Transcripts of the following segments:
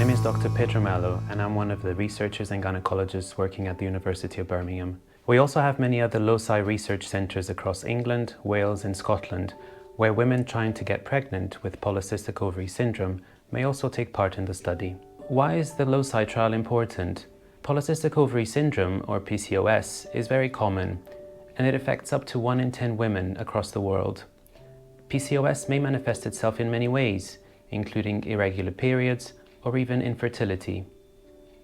name is Dr. Pedro Mello, and I'm one of the researchers and gynecologists working at the University of Birmingham. We also have many other LOCI research centres across England, Wales and Scotland, where women trying to get pregnant with polycystic ovary syndrome may also take part in the study. Why is the LOCI trial important? Polycystic ovary syndrome, or PCOS, is very common, and it affects up to 1 in 10 women across the world. PCOS may manifest itself in many ways, including irregular periods or even infertility.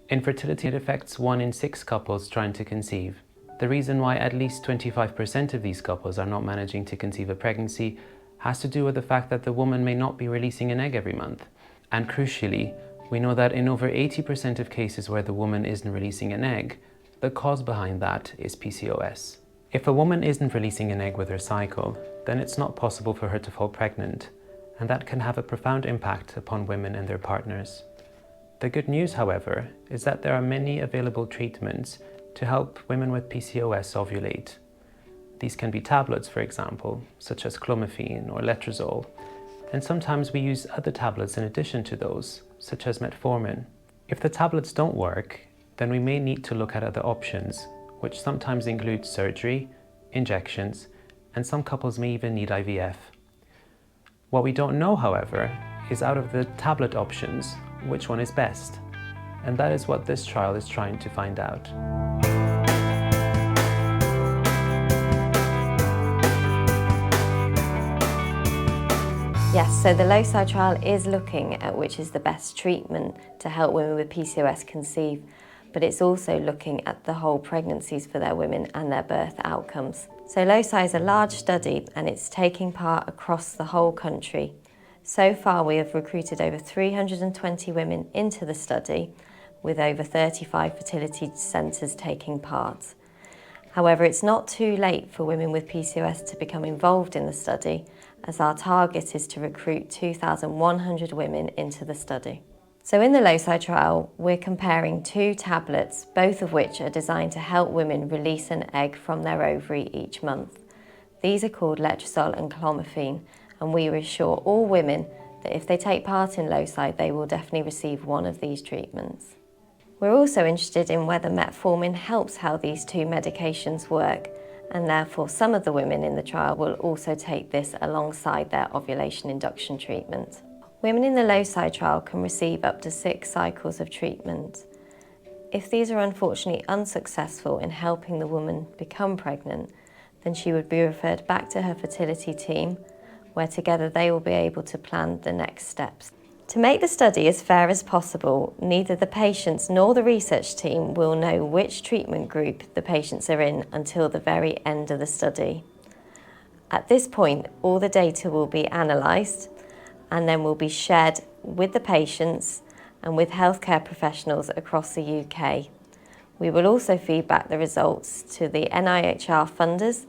Infertility affects 1 in 6 couples trying to conceive. The reason why at least 25% of these couples are not managing to conceive a pregnancy has to do with the fact that the woman may not be releasing an egg every month. And crucially, we know that in over 80% of cases where the woman isn't releasing an egg, the cause behind that is PCOS. If a woman isn't releasing an egg with her cycle, then it's not possible for her to fall pregnant, and that can have a profound impact upon women and their partners. The good news, however, is that there are many available treatments to help women with PCOS ovulate. These can be tablets, for example, such as Clomifene or Letrozole, and sometimes we use other tablets in addition to those, such as metformin. If the tablets don't work, then we may need to look at other options, which sometimes include surgery, injections, and some couples may even need IVF. What we don't know, however, is out of the tablet options, which one is best? And that is what this trial is trying to find out. Yes, so the LOCI trial is looking at which is the best treatment to help women with PCOS conceive, but it's also looking at the whole pregnancies for their women and their birth outcomes. So LOCI is a large study and it's taking part across the whole country. So far we have recruited over 320 women into the study, with over 35 fertility centres taking part. However, it's not too late for women with PCOS to become involved in the study, as our target is to recruit 2,100 women into the study. So in the LOCI trial, we're comparing 2 tablets, both of which are designed to help women release an egg from their ovary each month. These are called Letrozole and Clomifene, and we reassure all women that if they take part in LOCI, they will definitely receive one of these treatments. We're also interested in whether metformin helps how these 2 medications work, and therefore some of the women in the trial will also take this alongside their ovulation induction treatment. Women in the LOCI trial can receive up to 6 cycles of treatment. If these are unfortunately unsuccessful in helping the woman become pregnant, then she would be referred back to her fertility team, where together they will be able to plan the next steps. To make the study as fair as possible, neither the patients nor the research team will know which treatment group the patients are in until the very end of the study. At this point, all the data will be analysed and then will be shared with the patients and with healthcare professionals across the UK. We will also feed back the results to the NIHR funders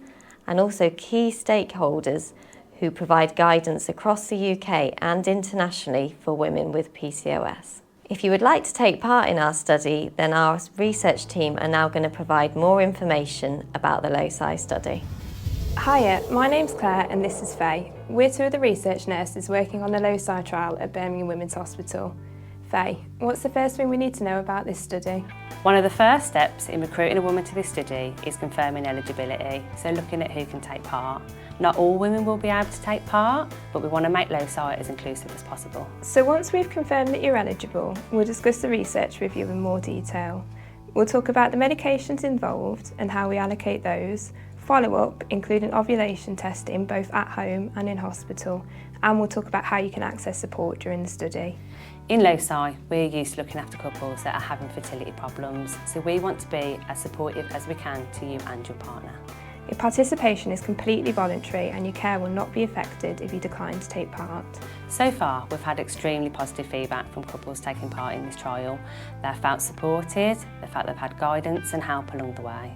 and also key stakeholders who provide guidance across the UK and internationally for women with PCOS. If you would like to take part in our study, then our research team are now going to provide more information about the LOCI study. Hiya, my name's Claire and this is Faye. We're 2 of the research nurses working on the LOCI trial at Birmingham Women's Hospital. Faye, what's the first thing we need to know about this study? One of the first steps in recruiting a woman to this study is confirming eligibility, so looking at who can take part. Not all women will be able to take part, but we want to make LOCI as inclusive as possible. So once we've confirmed that you're eligible, we'll discuss the research with you in more detail. We'll talk about the medications involved and how we allocate those, follow-up including ovulation testing both at home and in hospital, and we'll talk about how you can access support during the study. In LOCI, we're used to looking after couples that are having fertility problems, so we want to be as supportive as we can to you and your partner. Your participation is completely voluntary and your care will not be affected if you decline to take part. So far, we've had extremely positive feedback from couples taking part in this trial. They've felt supported, they felt they've had guidance and help along the way.